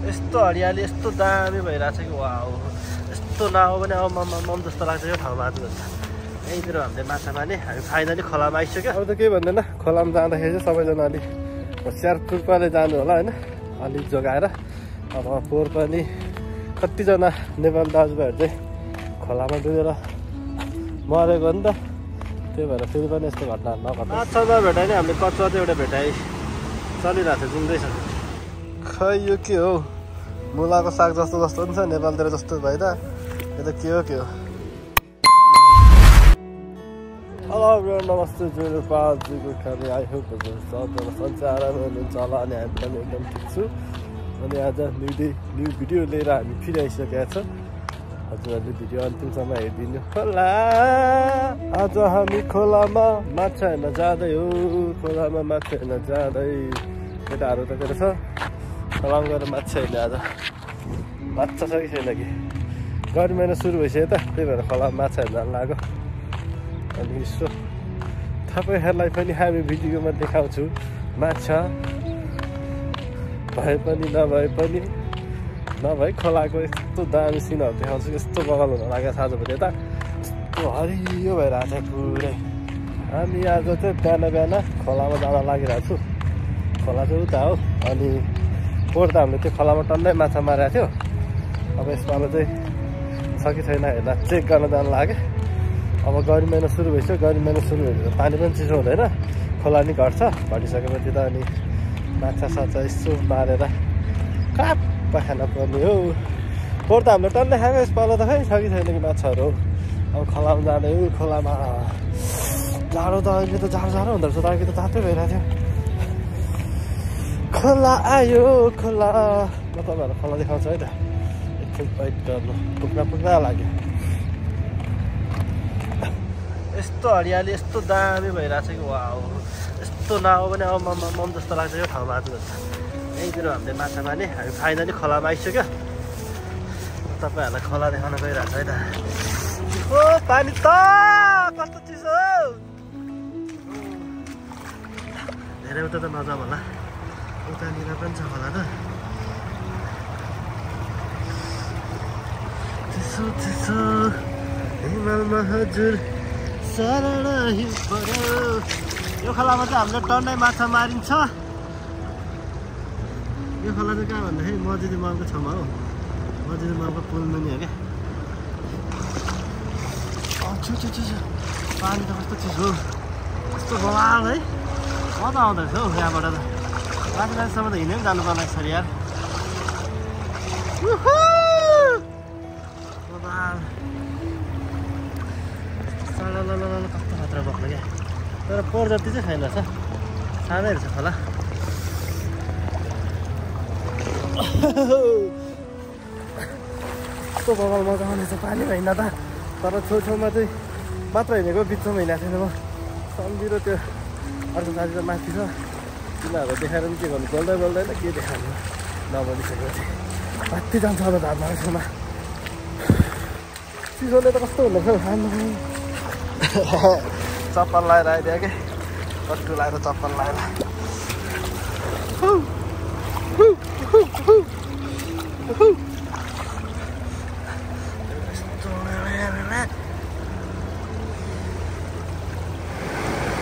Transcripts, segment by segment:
यस्तो हरियाली यस्तो दामी भइरहेछ कि वाउ। यस्तो नआउ भने अब मम जस्तो लाग्छ यो ठाउँमा आज भन्छ। यहीँतिर हामीले माछा मार्ने हामी फाइनली खोलामा आइसक्यो। अब त केही भन्दैन, खोलामा जाँदाखेरि चाहिँ सबैजना अलिक होसियार रूपले जानु होला होइन, अलिक जोगाएर। अब पोहोर पनि कतिजना नेपाली दाजुभाइहरू चाहिँ खोलामा डुबेर मरेको नि त, त्यही भएर फेरि पनि यस्तो घटनाहरू नघट्नु। माछा नभेटाइ नै हामीले कचुवा चाहिँ एउटा भेटाइ चलिरहेको छ, जिउँदैछ। खै यो के हो, मुलाको साग जस्तो जस्तो पनि छ, नेपालतिर जस्तो भएन यो त के हो के हो। हेलो एभ्रिवान, नमस्ते। जुन पाजीको खाने आई होप सबजना सन्चै आरामै हुनुहुन्छ होला अनि हामी पनि एकदम ठिक छु। अनि आज न्यू भिडियो लिएर हामी फेरि आइसकेका छौँ। हजुरहरूले भिडियो अन्तिमसम्म हेरिदिनु होला। आज हामी खोलामा माछा हेर्न जाँदै हो, खोलामा माछा हेर्न जाँदै। केटाहरू त के छ खोलामा गएर माछा हेर्ने। आज माछा छ कि छैन कि, गर्मी महिना सुरु भइसक्यो त, त्यही भएर खोलामा माछा हेर्न लाग्यो। अनि यसो तपाईँहरूलाई पनि हामी भिडियोमा देखाउँछु माछा भए पनि नभए खोलाको यस्तो दामी सिनहरू देखाउँछु। यस्तो बगाल हुन लाग्यो आजभोलि त, यस्तो हरियो भइरहेको छ पुरै। हामी आज चाहिँ बिहान खोलामा जान लागिरहेको छु। खोला चाहिँ उता हो। अनि पोहोर त हामीले त्यो खोलामा टन्नै माछा मारेको थियो। अब यसपालि चाहिँ छ कि छैन हेर्दा चेक गर्न जानु लाग्यो। अब गर्मी महिना सुरु भइसक्यो, गर्मी महिना सुरु भएपछि पानी पनि चिसो हुँदैन, खोला नि घट्छ। घटिसकेपछि त अनि माछा साछा यसो मारेर काप्पा खान पर्ने हो। पोहोर त हामीले टन्नै खाएको, यसपालि त खै छ कि छैन कि माछाहरू हो। अब खोलामा जाँदै हो। खोलामा जाडो त अहिले त जाडो हुँदो रहेछ, त त तातै भइरहेको थियो। खोला आयो खोला, म तपाईँहरूलाई खोला देखाउँछु है त। एकछिन वेट गर्नु, पुग्न लाग्यो। यस्तो हरियाली यस्तो दामी भइरहेछ कि वाउ। यस्तो नआउ भने अब मम जस्तो लाग्छ यो ठाउँमा आज भन्छ। यहीँतिर हामीले माछा मार्ने हामी फाइनली खोलामा आइसक्यो। तपाईँहरूलाई खोला देखाउन गइरहेको छ है त। ओ पानी त कस्तो चिसो, धेरै उता त नजाउँ होला, उतानिर पनि छ होला त। चिसो चिसो हिमालमा हजुर शरण पऱ्यो। यो खोलामा चाहिँ हामीले टन्नै माछा मारिन्छ। यो खोला चाहिँ कहाँ भन्दाखेरि मस्जिद इमामको छेउमा हो, मस्जिद इमामको पुल मुनि हो क्या। पानी त कस्तो चिसो, कस्तो बवाल है, मजा आउँदो रहेछ हौ यहाँबाट त। रातिसम्म त हिँडेर पनि जानु पर्ला सर यार। कस्तो खतरा बग्नु क्या, तर पोहोर जति चाहिँ छैन रहेछ, सानै रहेछ खोला। कस्तो बगाल मजा आउँदैछ, पानी होइन त, तर छेउछेउमा चाहिँ मात्र हिँडेको, बिचमा हिँडेको छैन म। सम्झिरो त्यो अर्को साथी त माथि छ, तिनीहरू देखाएर पनि के गर्नु, बोल्दैन के देखाउनु, नबोलिसकेपछि माथि जान्छ होला धारमा छेउमा। चिसोले त कस्तो हुँदो रहेछ राम्रो। चप्पल लगाएर आइदियो कि, कट्टु लगाएर चप्पल लगाएर।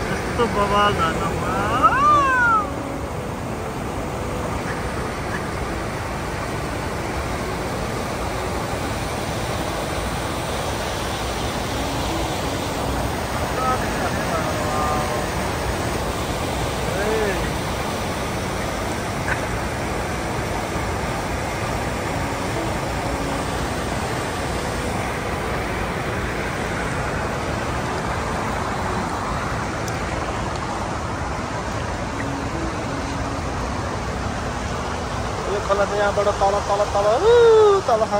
यस्तो बवाल धारमा खोला चाहिँ यहाँबाट तल ठाउँमा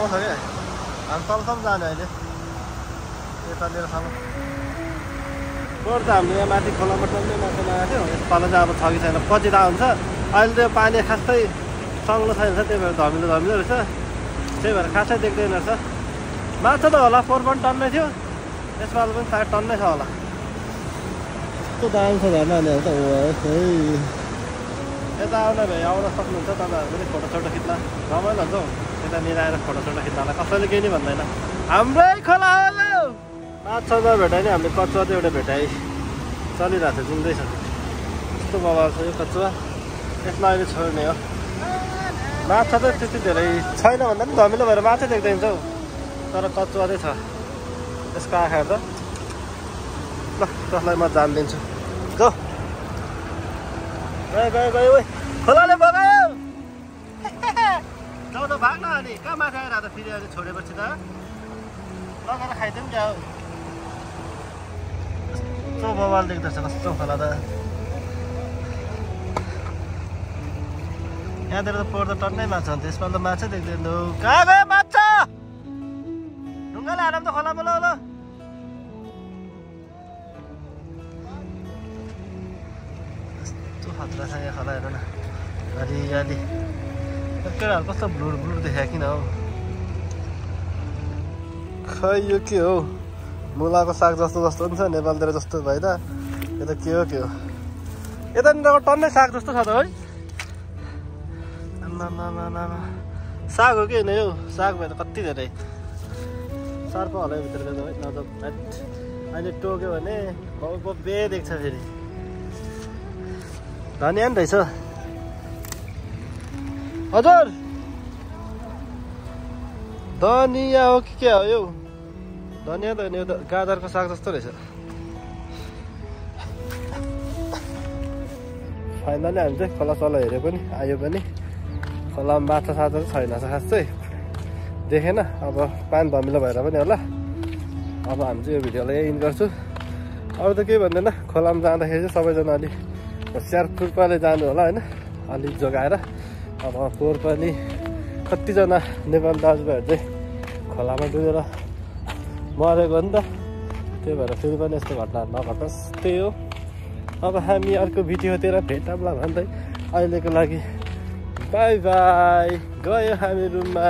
छ क्या। हामी तलसम्म जाने अहिले, यतानिर खानु। पोहोर त हामीले यहाँ माथि खोलामा टन्नै माछा लगाएको थियो। यसपालि चाहिँ अब छ कि छैन पछि थाहा हुन्छ। अहिले त पानी खासै सङ्लो छैन रहेछ, त्यही भएर धमिलो रहेछ, त्यही भएर खासै देख्दैन रहेछ। माछा त होला, पोहोर पनि टन्नै थियो, यसपालि पनि सायद टन्नै छ होला। कस्तो दाम छ घरमा नानीहरू त। यता आउन भए आउन सक्नुहुन्छ तपाईँहरू पनि फोटोसोटो खिच्न रमाइलो हुन्छ हौ यता मिलाएर फोटोसोटो खिच्नलाई कसैले केही नि भन्दैन हाम्रै खोला हो माछा नभेटाइ नि हामीले कचुवा चाहिँ एउटा भेटाइ चलिरहेको छ जिउँदैछ यस्तो बबाल छ यो कचुवा यसलाई अहिले छोड्ने हो माछा चाहिँ त्यति धेरै छैन भन्दा पनि धमिलो भएर माछा देख्दैछ हौ तर कचुवा चाहिँ छ यसको आँखा त ल त्यसलाई म जानिदिन्छु गयो गयो गयो ओइ खोलाले बगायो जाउ त भाग्न अनि कहाँ माछा आइरहेको त फेरि अहिले छोडेपछि त लगेर खाइदिउँ क्या हौ कस्तो बवाल देख्दैछ कस्तो खोला त यहाँतिर त पोहोर त टन्नै माछा हुन्छ यसमा त माछा देख्दैन कहाँ गयो माछा ढुङ्गाले हालौँ त खोला बोला होला यस्तो खतरा छ यहाँ खोला हेर न हरियाली केटाहरू कस्तो ब्लुर ब्लुर देखायो किन हौ खै यो के हो मुलाको साग जस्तो जस्तो पनि छ नेपालतिर जस्तो भएन यो त के हो यतानिर टन्नै साग जस्तो छ त है साग हो कि होइन यो साग भएर कति धेरै सर्प होला भित्र गएर है नजर अहिले टोक्यो भने बे देख्छ फेरि धनिया नि रहेछ हजुर धनिया हो कि के हो यो धनिया त होइन यो त गाजरको साग जस्तो रहेछ फाइनली हामी चाहिँ खोला सला हेऱ्यो पनि आयो पनि खोलामा माछा साछा छैन खास चाहिँ देखेन अब पानी धमिलो भएर पनि होला अब हामी चाहिँ यो भिडियोलाई यही इन्ड गर्छु अरू त केही भन्दैन खोलामा जाँदाखेरि चाहिँ सबैजना अलिक होसियार खुर्पाले जानु होला होइन अलिक जोगाएर अब पोहोर पनि कतिजना नेपाली दाजुभाइहरू चाहिँ खोलामा डुबेर मरेको नि त त्यही भएर फेरि पनि यस्तो घटनाहरू नघटोस् त्यही हो अब हामी अर्को भिडियोतिर भेटौँला भन्दै अहिलेको लागि बाई बाई गयो हामी रुममा